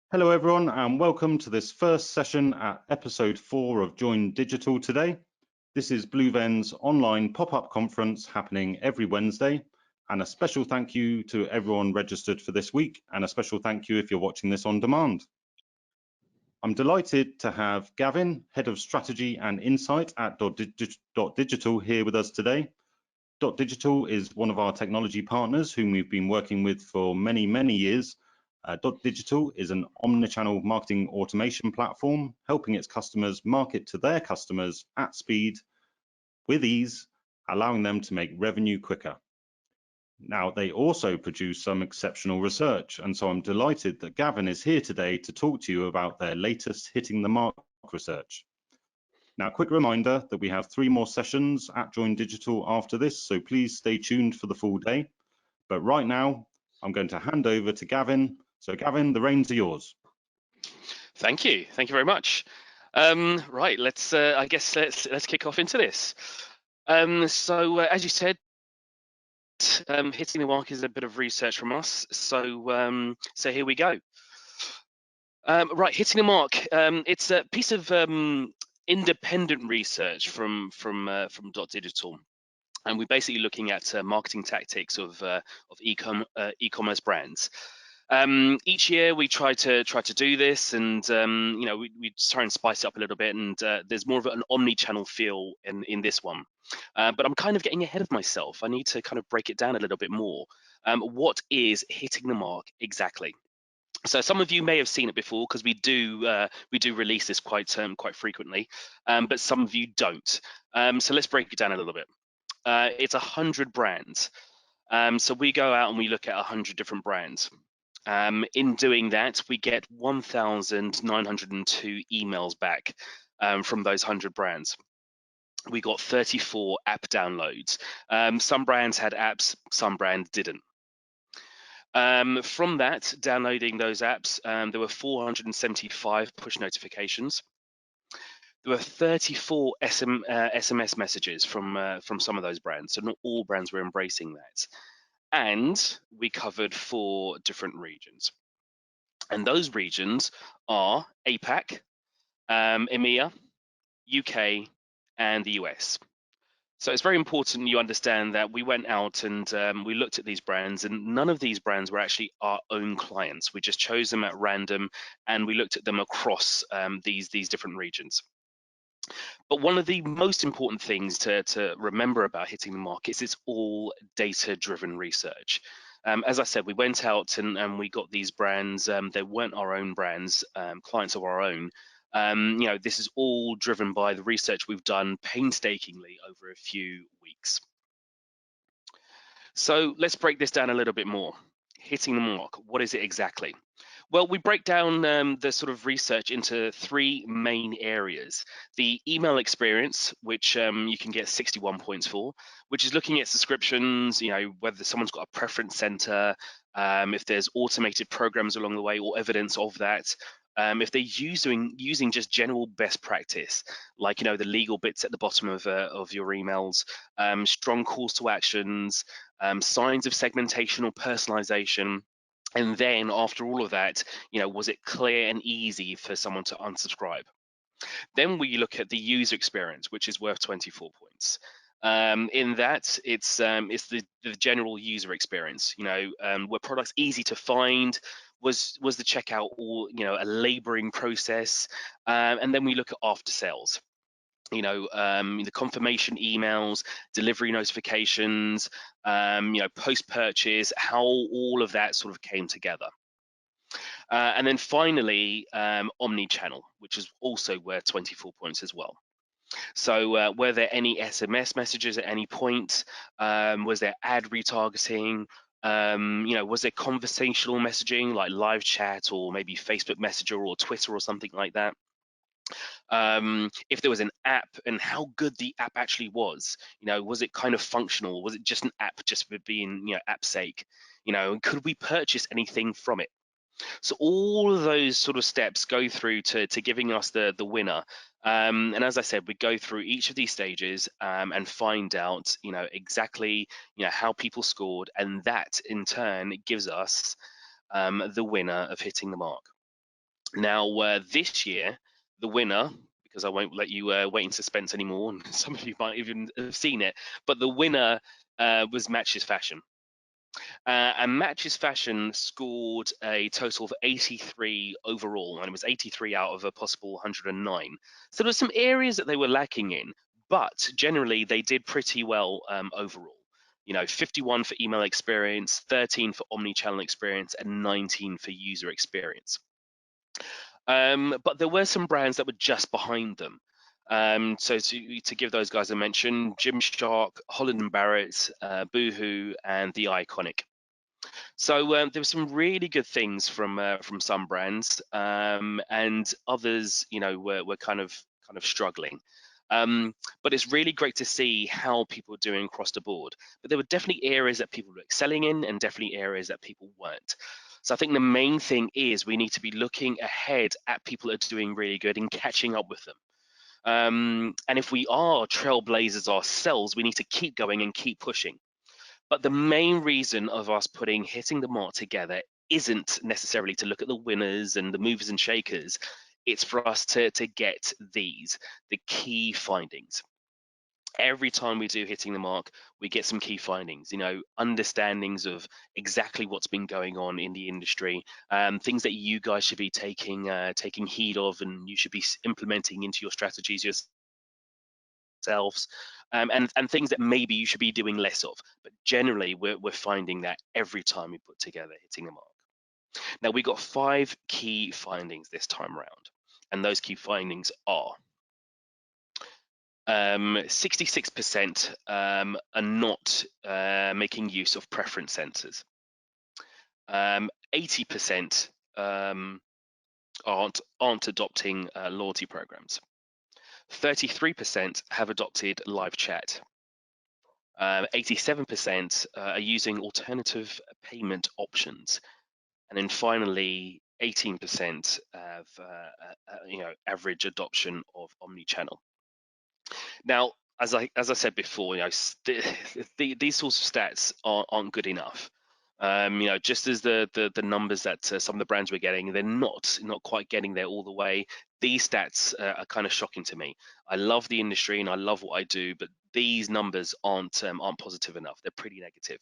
Hello everyone and welcome to this first session at episode 4 of Join Digital today. This is BlueVen's online pop-up conference happening every Wednesday, and a special thank you to everyone registered for this week, and a special thank you if you're watching this on demand. I'm delighted to have Gavin, Head of Strategy and Insight at Digital here with us today. Digital is one of our technology partners whom we've been working with for many years. Digital is an omnichannel marketing automation platform helping its customers market to their customers at speed with ease, allowing them to make revenue quicker. Now, they also produce some exceptional research, and so I'm delighted that Gavin is here today to talk to you about their latest Hitting the Mark research. Now, quick reminder that we have 3 more sessions at Join Digital after this, so please stay tuned for the full day. But right now, I'm going to hand over to Gavin. So Gavin, the reins are yours. Thank you very much. Right, let's kick off into this. As you said, hitting the mark is a bit of research from us. So here we go. Right, hitting the mark. It's a piece of independent research from Digital, and we're basically looking at marketing tactics of e-commerce brands. Each year we try to do this, and we try and spice it up a little bit, and there's more of an omni-channel feel in this one. But I'm kind of getting ahead of myself. I need to kind of break it down a little bit more. What is hitting the mark exactly? So some of you may have seen it before, because we do release this quite frequently, but some of you don't. So let's break it down a little bit. It's 100 brands. So we go out and we look at 100 different brands. In doing that, we get 1,902 emails back from those 100 brands. We got 34 app downloads. Some brands had apps, some brands didn't. From that, downloading those apps, there were 475 push notifications. There were 34 SMS messages from some of those brands, so not all brands were embracing that. And we covered 4 different regions. And those regions are APAC, EMEA, UK, and the US. So it's very important you understand that we went out and we looked at these brands, and none of these brands were actually our own clients. We just chose them at random, and we looked at them across these different regions. But one of the most important things to remember about hitting the mark is it's all data-driven research. As I said, we went out and we got these brands. They weren't our own brands, clients of our own. This is all driven by the research we've done painstakingly over a few weeks. So let's break this down a little bit more. Hitting the mark, what is it exactly? Well, we break down the sort of research into 3 main areas. The email experience, which you can get 61 points for, which is looking at subscriptions, whether someone's got a preference center, if there's automated programs along the way or evidence of that. If they're using just general best practice, like the legal bits at the bottom of your emails, strong calls to actions, signs of segmentation or personalization. And then after all of that, was it clear and easy for someone to unsubscribe? Then we look at the user experience, which is worth 24 points. In that, it's the general user experience. Were products easy to find? Was the checkout all a laboring process? And then we look at after sales. The confirmation emails, delivery notifications, post-purchase, how all of that sort of came together. And then finally, omni-channel, which is also worth 24 points as well. So were there any SMS messages at any point? Was there ad retargeting? Was there conversational messaging like live chat or maybe Facebook Messenger or Twitter or something like that? If there was an app, and how good the app actually was. Was it kind of functional? Was it just an app just for being app's sake? Could we purchase anything from it? So all of those sort of steps go through to giving us the winner. And as I said, we go through each of these stages and find out exactly how people scored, and that in turn gives us the winner of hitting the mark. Now, this year, the winner, because I won't let you wait in suspense anymore, and some of you might even have seen it, but the winner was Matches Fashion. And Matches Fashion scored a total of 83 overall, and it was 83 out of a possible 109. So there were some areas that they were lacking in, but generally they did pretty well overall. 51 for email experience, 13 for omni-channel experience, and 19 for user experience. But there were some brands that were just behind them. So to give those guys a mention, Gymshark, Holland & Barrett, Boohoo, and The Iconic. So there were some really good things from some brands, and others, were kind of struggling. But it's really great to see how people are doing across the board. But there were definitely areas that people were excelling in, and definitely areas that people weren't. So I think the main thing is we need to be looking ahead at people that are doing really good and catching up with them. And if we are trailblazers ourselves, we need to keep going and keep pushing. But the main reason of us hitting the mark together isn't necessarily to look at the winners and the movers and shakers. It's for us to get the key findings. Every time we do hitting the mark, we get some key findings, understandings of exactly what's been going on in the industry, things that you guys should be taking heed of, and you should be implementing into your strategies yourselves, and things that maybe you should be doing less of. But generally, we're finding that every time we put together hitting the mark. Now, we got 5 key findings this time around, and those key findings are 66% are not making use of preference centers. 80% aren't adopting loyalty programs. 33% have adopted live chat. 87% are using alternative payment options, and then finally 18% have average adoption of omni-channel. Now, as I said before, these sorts of stats aren't good enough. Just as the numbers that some of the brands were getting, they're not quite getting there all the way. These stats are kind of shocking to me. I love the industry and I love what I do, but these numbers aren't positive enough. They're pretty negative.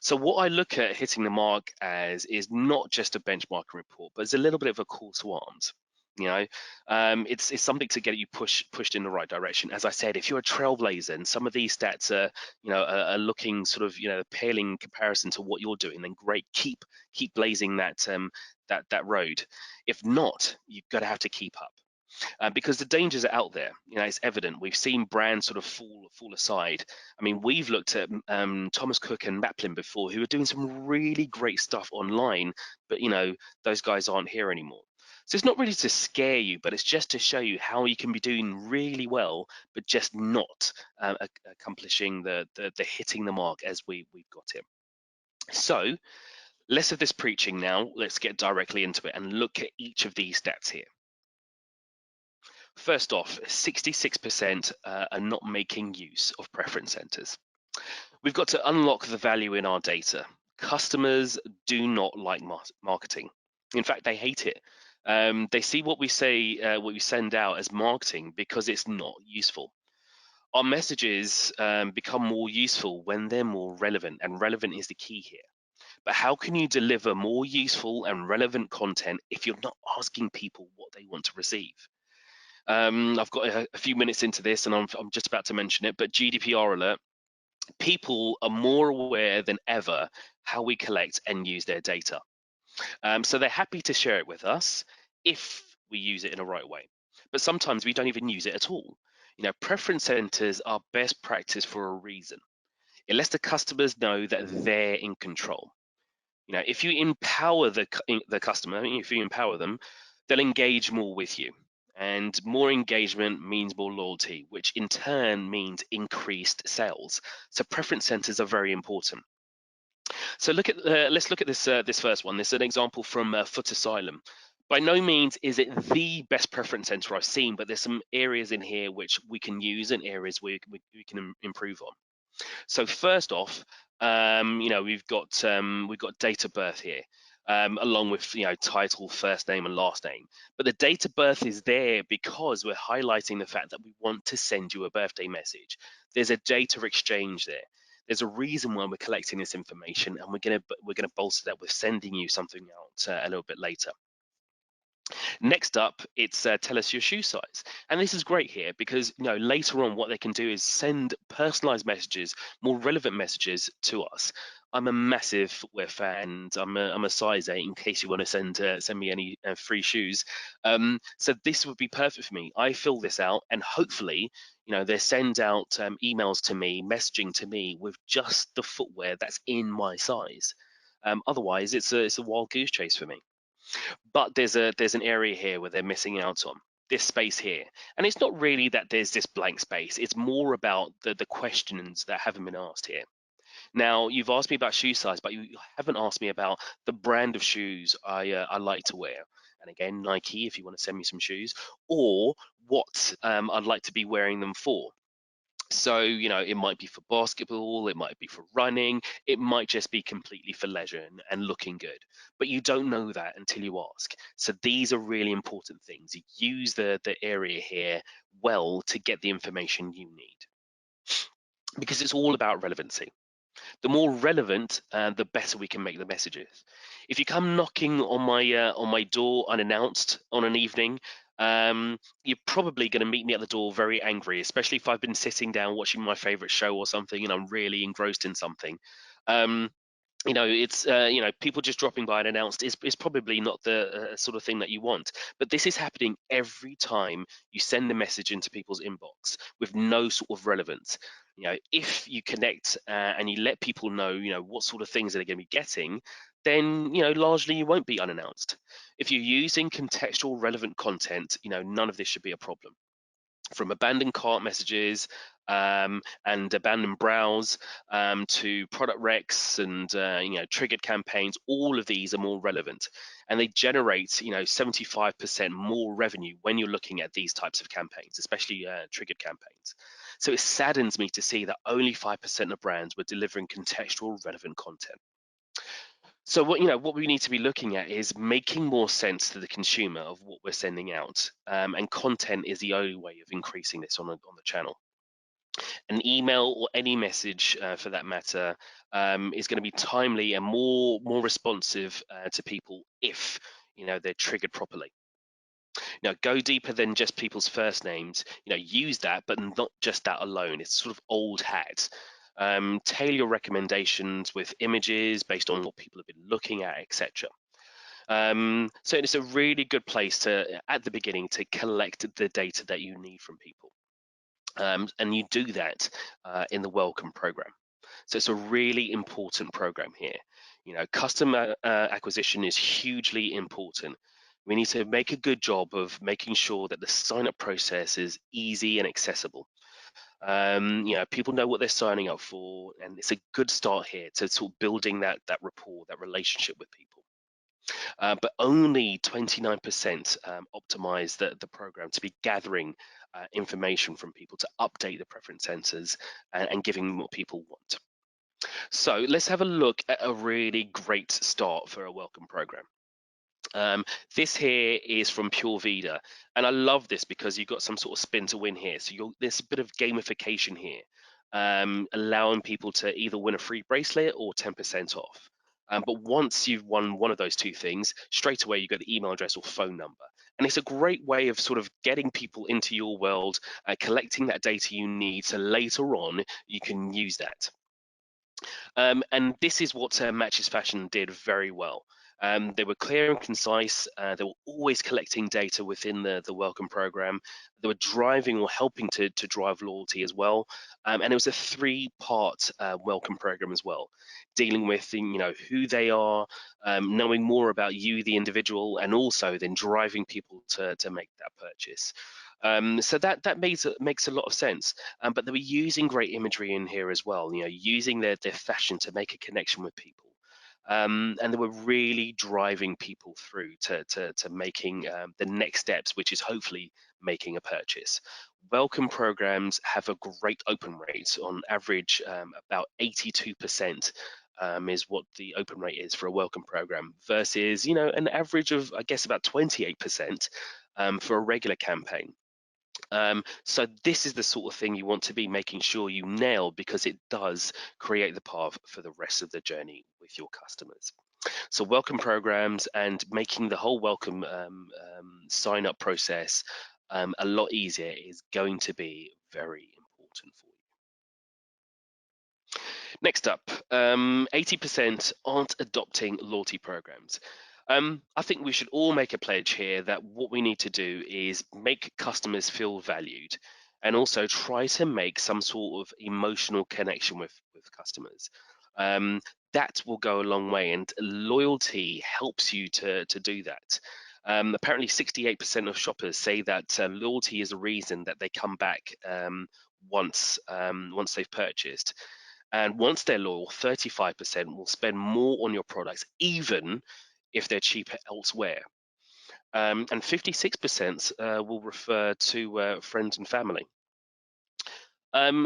So what I look at hitting the mark as is not just a benchmarking report, but it's a little bit of a call to arms. It's something to get you pushed in the right direction. As I said, if you're a trailblazer and some of these stats are looking sort of paling in comparison to what you're doing, then great, keep blazing that road. If not, you've got to have to keep up. Because the dangers are out there. It's evident. We've seen brands sort of fall aside. I mean, we've looked at Thomas Cook and Maplin before, who are doing some really great stuff online, but those guys aren't here anymore. So it's not really to scare you, but it's just to show you how you can be doing really well, but just not accomplishing the hitting the mark as we've got it. So less of this preaching now. Let's get directly into it and look at each of these stats here. First off, 66% are not making use of preference centers. We've got to unlock the value in our data. Customers do not like marketing. In fact, they hate it. They see what we say, what we send out as marketing because it's not useful. Our messages become more useful when they're more relevant, and relevant is the key here. But how can you deliver more useful and relevant content if you're not asking people what they want to receive? I've got a few minutes into this and I'm just about to mention it, but GDPR alert. People are more aware than ever how we collect and use their data. So they're happy to share it with us if we use it in a right way. But sometimes we don't even use it at all. Preference centers are best practice for a reason. It lets the customers know that they're in control. If you empower the customer, if you empower them, they'll engage more with you. And more engagement means more loyalty, which in turn means increased sales. So preference centers are very important. So let's look at this first one. This is an example from Foot Asylum. By no means is it the best preference center I've seen, but there's some areas in here which we can use and areas we can improve on. So first off, we've got date of birth here. along with title, first name, and last name. But the date of birth is there because we're highlighting the fact that we want to send you a birthday message. There's a data exchange there. There's a reason why we're collecting this information, and we're gonna bolster that with sending you something out a little bit later. Next up, it's tell us your shoe size. And this is great here because later on what they can do is send personalized messages, more relevant messages to us. I'm a massive footwear fan. I'm a size 8 in case you want to send me any free shoes. So this would be perfect for me. I fill this out and hopefully they send out emails to me, messaging to me with just the footwear that's in my size. Otherwise, it's a wild goose chase for me. But there's an area here where they're missing out on this space here, and it's not really that there's this blank space. It's more about the questions that haven't been asked here. Now, you've asked me about shoe size, but you haven't asked me about the brand of shoes I like to wear. And again, Nike, if you want to send me some shoes, or what I'd like to be wearing them for. So, it might be for basketball, it might be for running, it might just be completely for leisure and looking good. But you don't know that until you ask. So these are really important things. You use the area here well to get the information you need because it's all about relevancy. The more relevant, the better we can make the messages. If you come knocking on my door unannounced on an evening, you're probably going to meet me at the door very angry, especially if I've been sitting down watching my favorite show or something and I'm really engrossed in something. Um, it's people just dropping by unannounced is probably not the sort of thing that you want, but this is happening every time you send a message into people's inbox with no sort of relevance. If you connect and you let people know what sort of things they're going to be getting, then largely you won't be unannounced. If you're using contextual relevant content, none of this should be a problem. From abandoned cart messages and abandoned browse to product recs and triggered campaigns, all of these are more relevant, and they generate 75% more revenue when you're looking at these types of campaigns, especially triggered campaigns. So it saddens me to see that only 5% of brands were delivering contextual relevant content. So what we need to be looking at is making more sense to the consumer of what we're sending out, and content is the only way of increasing this on the channel. An email or any message, for that matter, is going to be timely and more responsive to people if they're triggered properly. Go deeper than just people's first names. Use that, but not just that alone. It's sort of old hat. Tailor your recommendations with images based on what people have been looking at, etc. So it's a really good place to, at the beginning, to collect the data that you need from people. And you do that in the welcome program. So it's a really important program here. Customer acquisition is hugely important. We need to make a good job of making sure that the sign-up process is easy and accessible. People know what they're signing up for, and it's a good start here to sort of building that rapport, that relationship with people. But only 29% optimize the program to be gathering information from people to update the preference sensors and giving them what people want. So let's have a look at a really great start for a welcome program. This here is from Pure Vida, and I love this because you've got some sort of spin to win here. So there's a bit of gamification here, allowing people to either win a free bracelet or 10% off. But once you've won one of those two things, straight away you get the email address or phone number. And it's a great way of sort of getting people into your world, collecting that data you need, so later on you can use that. And this is what Matches Fashion did very well. They were clear and concise. They were always collecting data within the welcome program. They were driving or helping to drive loyalty as well. And it was a 3-part welcome program as well, dealing with who they are, knowing more about you, the individual, and also then driving people to make that purchase. So that makes a lot of sense. But they were using great imagery in here as well, using their fashion to make a connection with people. And they were really driving people through to making the next steps, which is hopefully making a purchase. Welcome programs have a great open rate, on average about 82%, is what the open rate is for a welcome program versus, an average of, I guess, about 28% for a regular campaign. So this is the sort of thing you want to be making sure you nail, because it does create the path for the rest of the journey with your customers. So welcome programs and making the whole welcome sign up process a lot easier is going to be very important for you. Next up, 80% aren't adopting loyalty programs. I think we should all make a pledge here that what we need to do is make customers feel valued, and also try to make some sort of emotional connection with customers. Um, that will go a long way, and loyalty helps you to do that. Apparently, 68% of shoppers say that loyalty is a reason that they come back once they've purchased. And once they're loyal, 35% will spend more on your products, even if they're cheaper elsewhere. And 56% will refer to friends and family.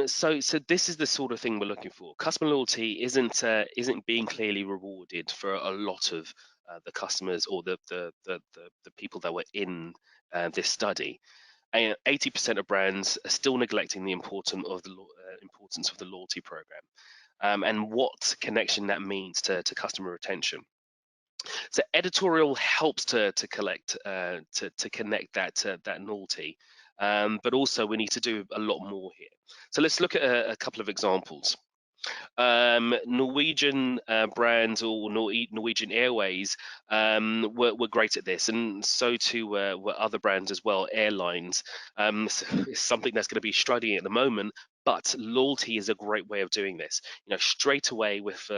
So this is the sort of thing we're looking for. Customer loyalty isn't being clearly rewarded for a lot of the customers, or the people that were in this study. 80% of brands are still neglecting the importance of the loyalty program, and what connection that means to customer retention. So editorial helps to collect to connect that loyalty, but also we need to do a lot more here. So let's look at a couple of examples. Norwegian brands, or Norwegian Airways, were great at this, and so too were other brands as well, airlines. So it's something that's going to be struggling at the moment, but loyalty is a great way of doing this. Straight away with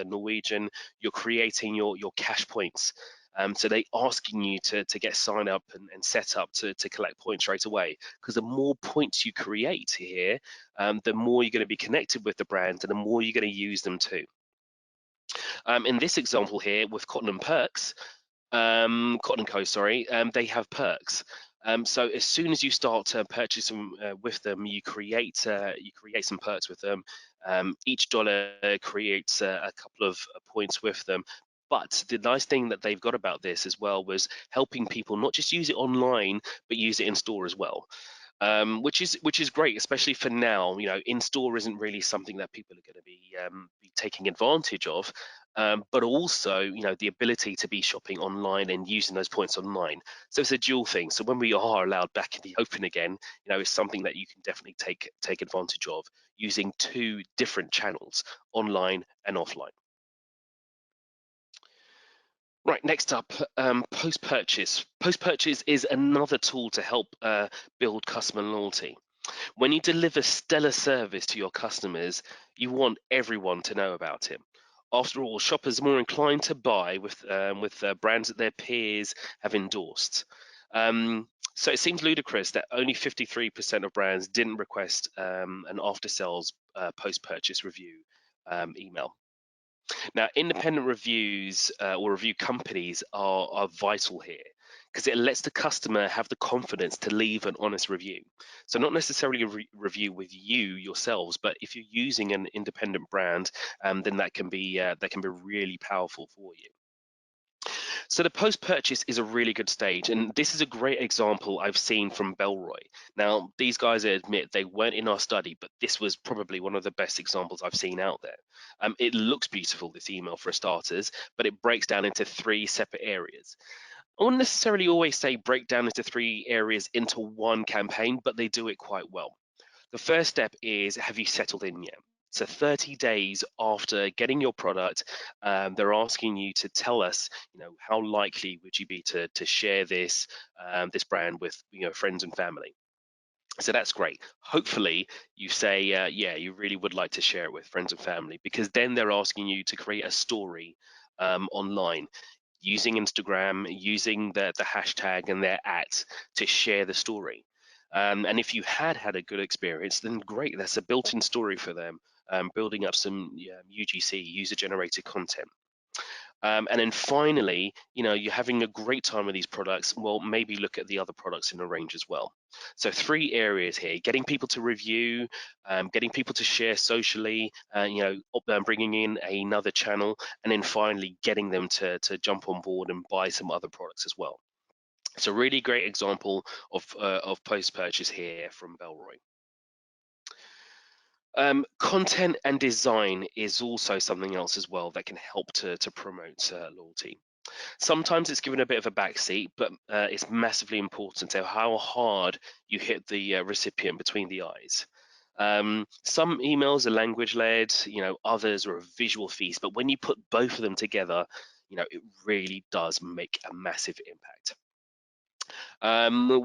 Norwegian, you're creating your cash points. So they asking you to get signed up and set up to collect points straight away, because the more points you create here, the more you're going to be connected with the brand, and the more you're going to use them too. In this example here with Cotton & Perks, Cotton & Co, sorry, they have perks. So as soon as you start purchasing with them, you create some perks with them. Each dollar creates a couple of points with them. But the nice thing that they've got about this as well was helping people not just use it online, but use it in store as well. Which is great, especially for now. In store isn't really something that people are going to be taking advantage of, but also, the ability to be shopping online and using those points online. So it's a dual thing. So when we are allowed back in the open again, it's something that you can definitely take advantage of, using two different channels, online and offline. Right, next up, post-purchase. Post-purchase is another tool to help build customer loyalty. When you deliver stellar service to your customers, you want everyone to know about it. After all, shoppers are more inclined to buy with brands that their peers have endorsed. So it seems ludicrous that only 53% of brands didn't request an after-sales post-purchase review email. Now, independent reviews or review companies are vital here, because it lets the customer have the confidence to leave an honest review. So not necessarily a review with you yourselves, but if you're using an independent brand, then that can be really powerful for you. So the post-purchase is a really good stage, and this is a great example I've seen from Belroy. Now, these guys, I admit, they weren't in our study, but this was probably one of the best examples I've seen out there. It looks beautiful, this email, for starters, but it breaks down into three separate areas. I wouldn't necessarily always say break down into three areas into one campaign, but they do it quite well. The first step is, have you settled in yet? So 30 days after getting your product, they're asking you to tell us, how likely would you be to share this brand with friends and family. So that's great. Hopefully you say, yeah, you really would like to share it with friends and family, because then they're asking you to create a story online, using Instagram, using the hashtag and their to share the story. And if you had a good experience, then great. That's a built-in story for them, building up some UGC, user-generated content. And then finally, you're having a great time with these products. Well, maybe look at the other products in the range as well. So 3 areas here: getting people to review, getting people to share socially, bringing in another channel, and then finally getting them to jump on board and buy some other products as well. It's a really great example of post-purchase here from Belroy. Content and design is also something else as well that can help to promote loyalty. Sometimes it's given a bit of a backseat, but it's massively important to how hard you hit the recipient between the eyes. Some emails are language led, others are a visual feast, but when you put both of them together, it really does make a massive impact.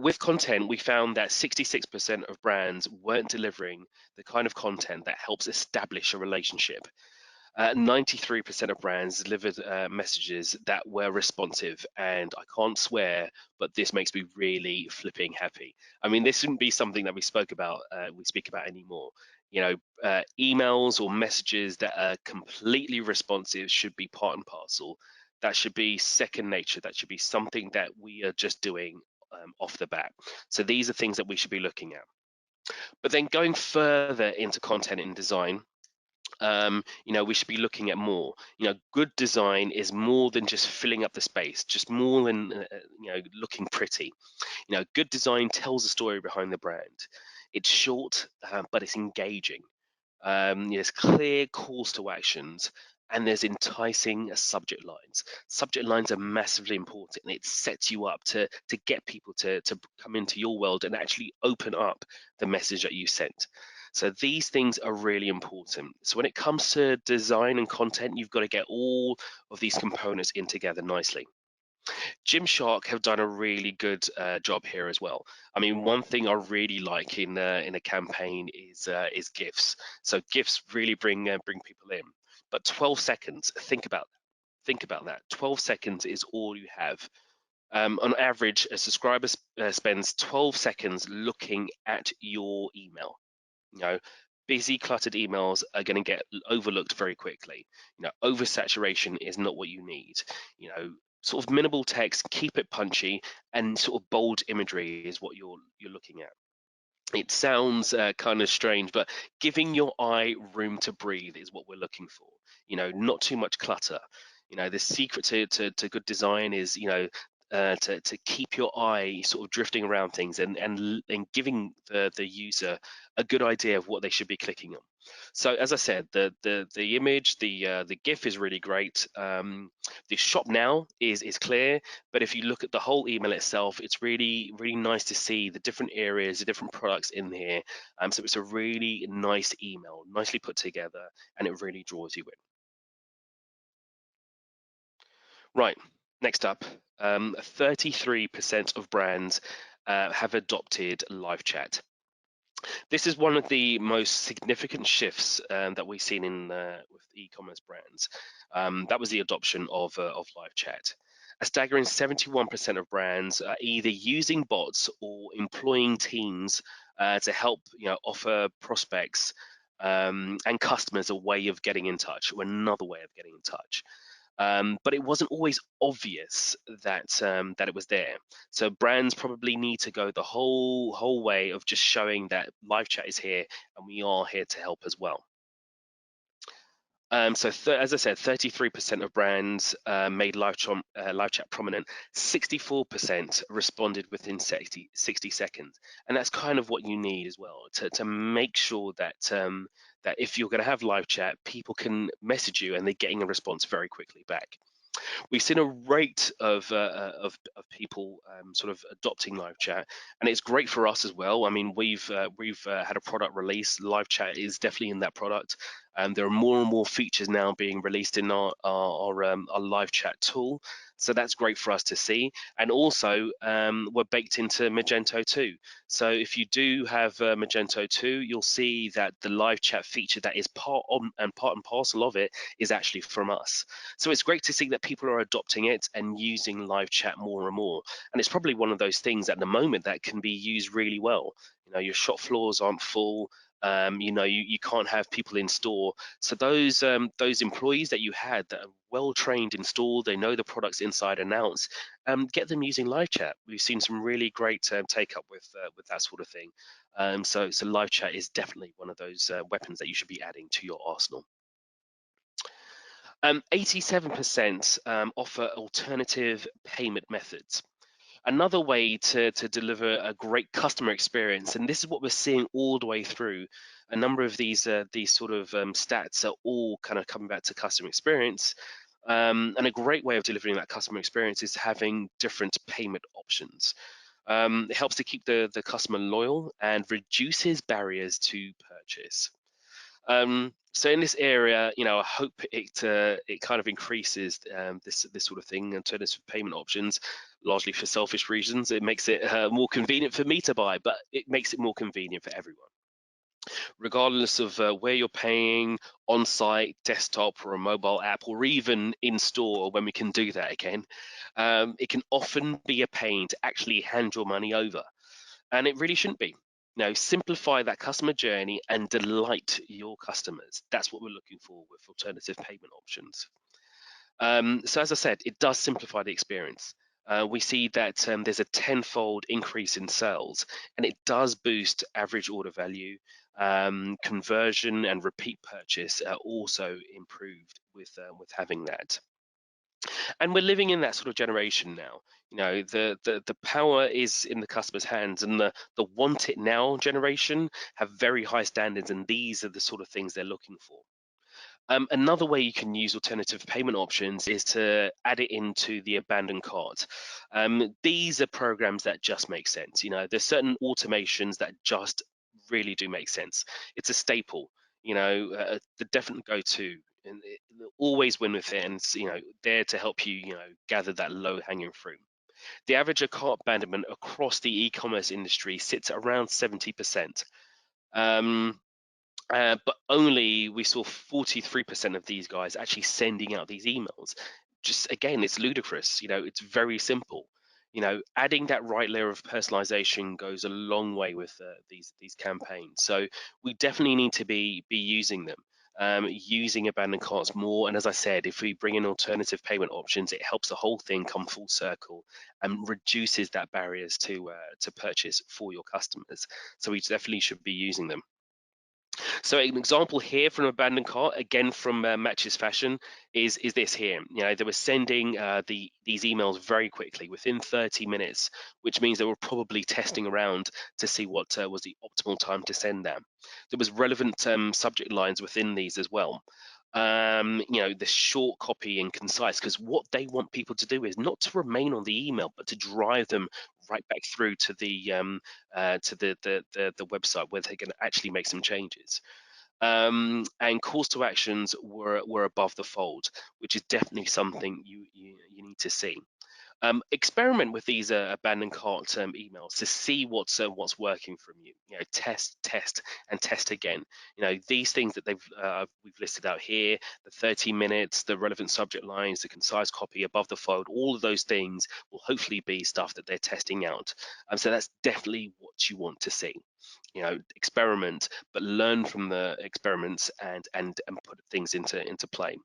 With content, we found that 66% of brands weren't delivering the kind of content that helps establish a relationship. 93% of brands delivered messages that were responsive, and I can't swear, but this makes me really flipping happy. I mean, this shouldn't be something that we speak about anymore. Emails or messages that are completely responsive should be part and parcel. That should be second nature. That should be something that we are just doing off the bat. So these are things that we should be looking at. But then going further into content and design, we should be looking at more. Good design is more than just filling up the space, just more than looking pretty. Good design tells a story behind the brand. It's short, but it's engaging. There's clear calls to actions, and there's enticing subject lines. Subject lines are massively important, and it sets you up to get people to come into your world and actually open up the message that you sent. So these things are really important. So when it comes to design and content, you've got to get all of these components in together nicely. Gymshark have done a really good job here as well. I mean, one thing I really like in a campaign is GIFs. So GIFs really bring people in. But 12 seconds. Think about that. 12 seconds is all you have. On average, a subscriber spends 12 seconds looking at your email. Busy, cluttered emails are going to get overlooked very quickly. Oversaturation is not what you need. Sort of minimal text, keep it punchy, and sort of bold imagery is what you're looking at. It sounds kind of strange, but giving your eye room to breathe is what we're looking for. Not too much clutter. The secret to good design is, to keep your eye sort of drifting around things and giving the user a good idea of what they should be clicking on. So as I said, the image, the GIF is really great. The shop now is clear, but if you look at the whole email itself, it's really nice to see the different areas, the different products in here. So it's a really nice email, nicely put together, and it really draws you in. Right, next up, 33% of brands have adopted live chat. This is one of the most significant shifts that we've seen in with e-commerce brands. That was the adoption of live chat. A staggering 71% of brands are either using bots or employing teams to help offer prospects and customers a way of getting in touch, or another way of getting in touch. But it wasn't always obvious that it was there. So brands probably need to go the whole way of just showing that live chat is here and we are here to help as well. As I said, 33% of brands made live chat prominent. 64% responded within 60 seconds, and that's kind of what you need as well to make sure that that if you're going to have live chat, people can message you and they're getting a response very quickly back. We've seen a rate of people sort of adopting live chat, and it's great for us as well. I mean, we've had a product release. Live chat is definitely in that product, and there are more and more features now being released in our live chat tool. So that's great for us to see. And also, we're baked into Magento 2. So if you do have Magento 2, you'll see that the live chat feature that is part and parcel of it is actually from us. So it's great to see that people are adopting it and using live chat more and more. And it's probably one of those things at the moment that can be used really well. Your shop floors aren't full. You can't have people in store. So those employees that you had that are well trained in store, they know the products inside and out. Get them using live chat. We've seen some really great take up with that sort of thing. So live chat is definitely one of those weapons that you should be adding to your arsenal. 87% offer alternative payment methods. Another way to deliver a great customer experience, and this is what we're seeing all the way through. A number of these sort of stats are all kind of coming back to customer experience. And a great way of delivering that customer experience is having different payment options. It helps to keep the customer loyal and reduces barriers to purchase. So in this area, I hope it kind of increases this sort of thing in terms of payment options, largely for selfish reasons. It makes it more convenient for me to buy, but it makes it more convenient for everyone, regardless of where you're paying, on-site, desktop, or a mobile app, or even in store when we can do that again. It can often be a pain to actually hand your money over, and it really shouldn't be. Simplify that customer journey and delight your customers. That's what we're looking for with alternative payment options. So as I said, it does simplify the experience. We see that there's a tenfold increase in sales, and it does boost average order value. Conversion and repeat purchase are also improved with having that. And we're living in that sort of generation now. The power is in the customer's hands, and the want it now generation have very high standards, and these are the sort of things they're looking for. Another way you can use alternative payment options is to add it into the abandoned cart. These are programs that just make sense. There's certain automations that just really do make sense. It's a staple. The definite go-to, and they'll always win with it, and it's, there to help you, gather that low-hanging fruit. The average cart abandonment across the e-commerce industry sits at around 70%. But only we saw 43% of these guys actually sending out these emails. Just again, it's ludicrous. It's very simple. Adding that right layer of personalization goes a long way with these campaigns. So we definitely need to be using them, using abandoned carts more. And as I said, if we bring in alternative payment options, it helps the whole thing come full circle and reduces that barriers to purchase for your customers. So we definitely should be using them. So an example here from abandoned cart, again from Matches Fashion, is this here. They were sending these emails very quickly, within 30 minutes, which means they were probably testing around to see what was the optimal time to send them. There was relevant subject lines within these as well. The short, copy, and concise, because what they want people to do is not to remain on the email, but to drive them right back through to the website where they can actually make some changes. And calls to actions were above the fold, which is definitely something you need to see. Experiment with these abandoned cart emails to see what's working from you. Test, and test again. These things that we've listed out here: the 30 minutes, the relevant subject lines, the concise copy, above the fold. All of those things will hopefully be stuff that they're testing out. So that's definitely what you want to see. Experiment, but learn from the experiments and put things into play.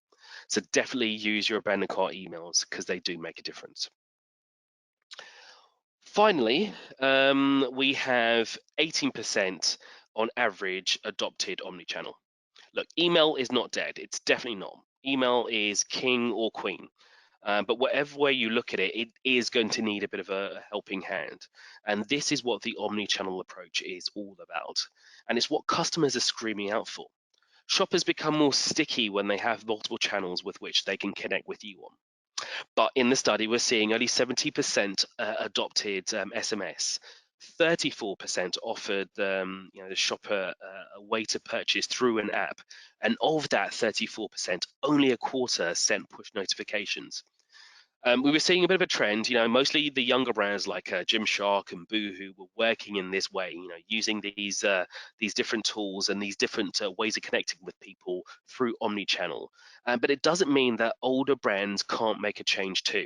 So definitely use your abandoned cart emails because they do make a difference. Finally, we have 18% on average adopted omnichannel. Look, email is not dead. It's definitely not. Email is king or queen. But whatever way you look at it, it is going to need a bit of a helping hand. And this is what the omnichannel approach is all about. And it's what customers are screaming out for. Shoppers become more sticky when they have multiple channels with which they can connect with you on. But in the study, we're seeing only 70% adopted SMS. 34% offered the shopper a way to purchase through an app. And of that 34%, only a quarter sent push notifications. We were seeing a bit of a trend, mostly the younger brands like Gymshark and Boohoo were working in this way, using these different tools and these different ways of connecting with people through omnichannel. But it doesn't mean that older brands can't make a change too.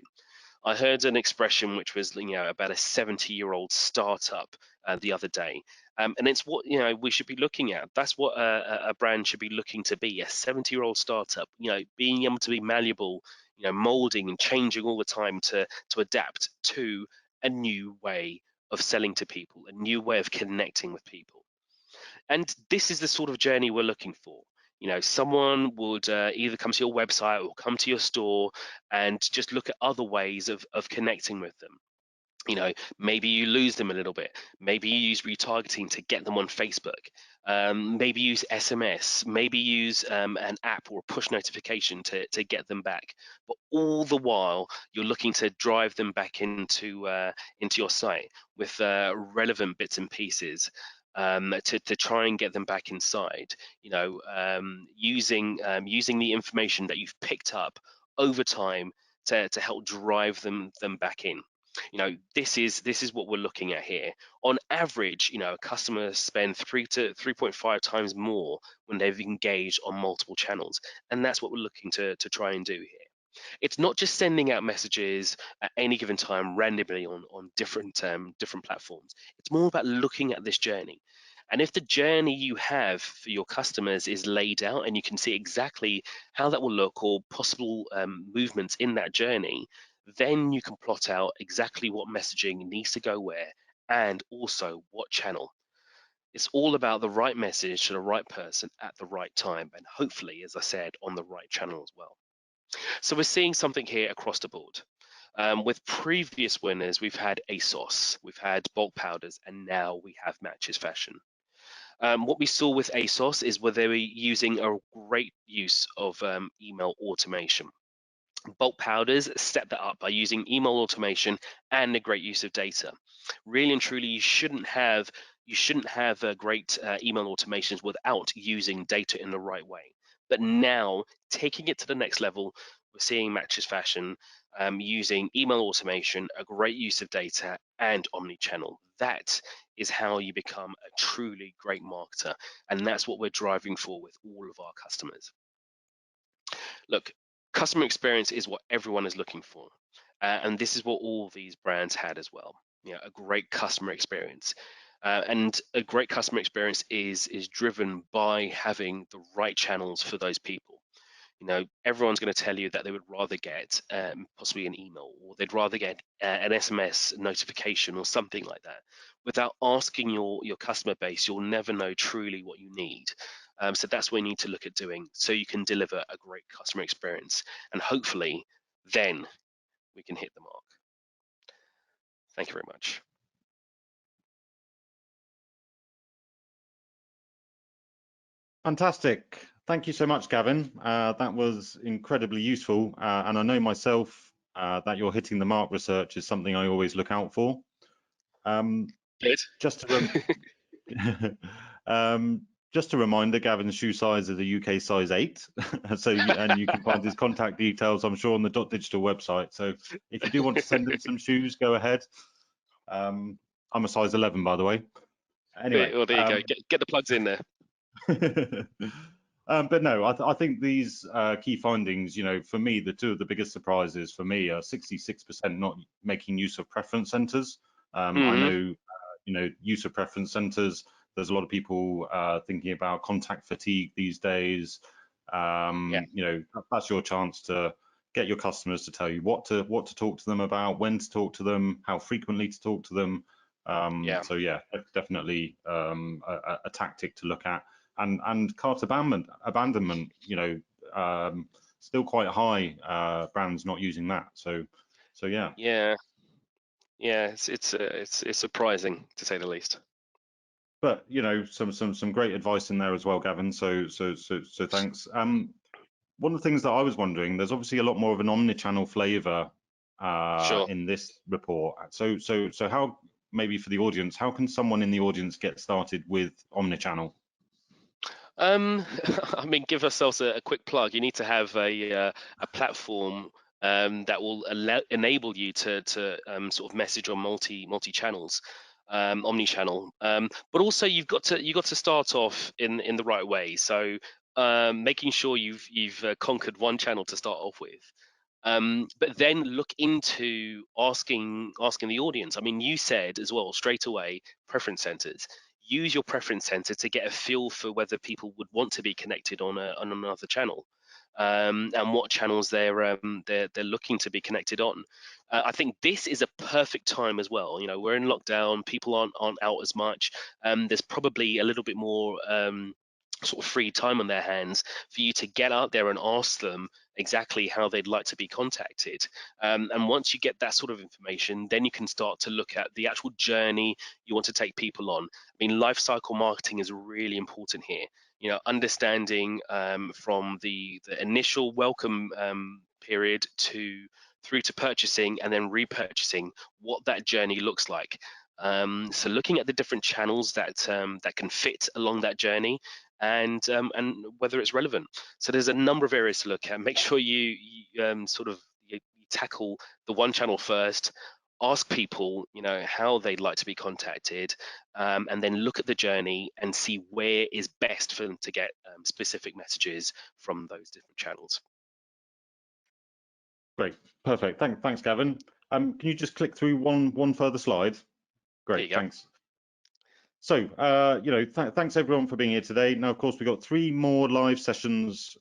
I heard an expression which was, about a 70-year-old startup the other day, And it's what we should be looking at. That's what a brand should be looking to be. A 70-year-old startup, being able to be malleable, molding and changing all the time to adapt to a new way of selling to people, a new way of connecting with people. And this is the sort of journey we're looking for. Someone would either come to your website or come to your store and just look at other ways of connecting with them. Maybe you lose them a little bit. Maybe you use retargeting to get them on Facebook. Maybe use SMS. Maybe use an app or a push notification to get them back. But all the while, you're looking to drive them back into your site with relevant bits and pieces. To try and get them back inside, using the information that you've picked up over time to help drive them back in. This is what we're looking at here. On average, customers spend 3 to 3.5 times more when they've engaged on multiple channels, and that's what we're looking to try and do here. It's not just sending out messages at any given time randomly on different platforms. It's more about looking at this journey. And if the journey you have for your customers is laid out and you can see exactly how that will look or possible movements in that journey, then you can plot out exactly what messaging needs to go where and also what channel. It's all about the right message to the right person at the right time, and hopefully, as I said, on the right channel as well. So we're seeing something here across the board. With previous winners, we've had ASOS, we've had bulk powders, and now we have Matches Fashion. What we saw with ASOS is where they were using a great use of email automation. Bulk powders step that up by using email automation and a great use of data. Really and truly, you shouldn't have great email automations without using data in the right way. But now, taking it to the next level, we're seeing Matches Fashion using email automation, a great use of data, and omni-channel. That is how you become a truly great marketer, and that's what we're driving for with all of our customers. Look, customer experience is what everyone is looking for, and this is what all these brands had as well. A great customer experience. And a great customer experience is driven by having the right channels for those people. Everyone's going to tell you that they would rather get possibly an email, or they'd rather get an SMS notification or something like that. Without asking your customer base, you'll never know truly what you need. So that's what you need to look at doing, so you can deliver a great customer experience, and hopefully then we can hit the mark. Thank you very much. Fantastic. Thank you so much, Gavin. That was incredibly useful. And I know myself that you're hitting the mark research is something I always look out for. Good. Just to just a reminder, Gavin's shoe size is a UK size 8. And you can find his contact details, I'm sure, on the .digital website. So if you do want to send him some shoes, go ahead. I'm a size 11, by the way. Anyway, well, there you go. Get the plugs in there. But no, I think these key findings, for me, the two of the biggest surprises for me are 66% not making use of preference centers. I know, use of preference centers, there's a lot of people thinking about contact fatigue these days. That's your chance to get your customers to tell you what to talk to them about, when to talk to them, how frequently to talk to them. So yeah, definitely a tactic to look at. And cart abandonment, still quite high. Brands not using that. So yeah. Yeah. It's surprising, to say the least. But some great advice in there as well, Gavin. So thanks. One of the things that I was wondering, there's obviously a lot more of an omni-channel flavour Sure. in this report. So how, maybe for the audience, how can someone in the audience get started with omni-channel? I mean, give ourselves a quick plug. You need to have a platform that will enable you to sort of message on multi channels, omni-channel. But also you've got to start off in the right way. So making sure you've conquered one channel to start off with. But then look into asking the audience. I mean, you said as well straight away preference centers. use your preference center to get a feel for whether people would want to be connected on another channel, and what channels they're looking to be connected on. I think this is a perfect time as well. You know, we're in lockdown, people aren't out as much. There's probably a little bit more sort of free time on their hands for you to get out there and ask them exactly how they'd like to be contacted. And once you get that sort of information, then you can start to look at the actual journey you want to take people on. I mean, life cycle marketing is really important here. You know, understanding from the initial welcome period through to purchasing and then repurchasing, what that journey looks like. So looking at the different channels that can fit along that journey, and whether it's relevant. So there's a number of areas to look at. Make sure you tackle the one channel first. Ask people, you know, how they'd like to be contacted, and then look at the journey and see where is best for them to get specific messages from those different channels. Great, perfect. Thanks, Gavin. Can you just click through one further slide? Great, thanks. So, you know, thanks everyone for being here today. Now, of course, we've got 3 more live sessions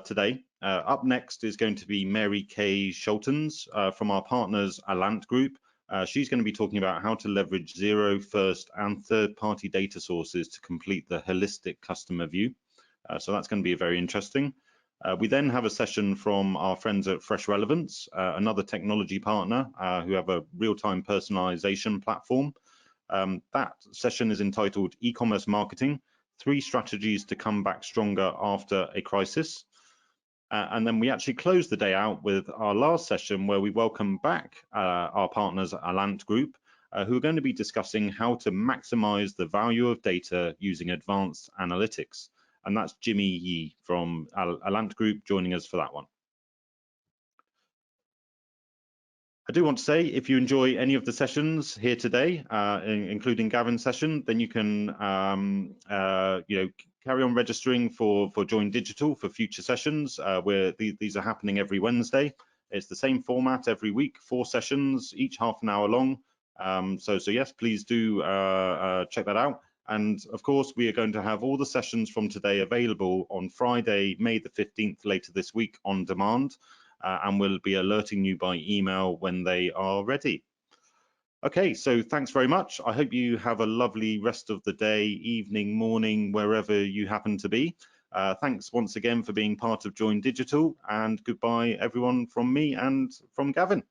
today. Up next is going to be Mary Kay Schultens from our partners Allant Group. She's going to be talking about how to leverage zero, first, and third-party data sources to complete the holistic customer view. So that's going to be very interesting. We then have a session from our friends at Fresh Relevance, another technology partner who have a real-time personalization platform. That session is entitled E-commerce Marketing, 3 Strategies to Come Back Stronger After a Crisis. And then we actually close the day out with our last session where we welcome back our partners at Allant Group, who are going to be discussing how to maximize the value of data using advanced analytics. And that's Jimmy Yee from Allant Group joining us for that one. I do want to say, if you enjoy any of the sessions here today, including Gavin's session, then you can you know, carry on registering for Join Digital for future sessions. Where these are happening every Wednesday. It's the same format every week, 4 sessions, each half an hour long. So yes, please do check that out. And of course, we are going to have all the sessions from today available on Friday, May the 15th, later this week on demand. And we'll be alerting you by email when they are ready. Okay, so thanks very much. I hope you have a lovely rest of the day, evening, morning, wherever you happen to be. Thanks once again for being part of Join Digital, and goodbye everyone from me and from Gavin.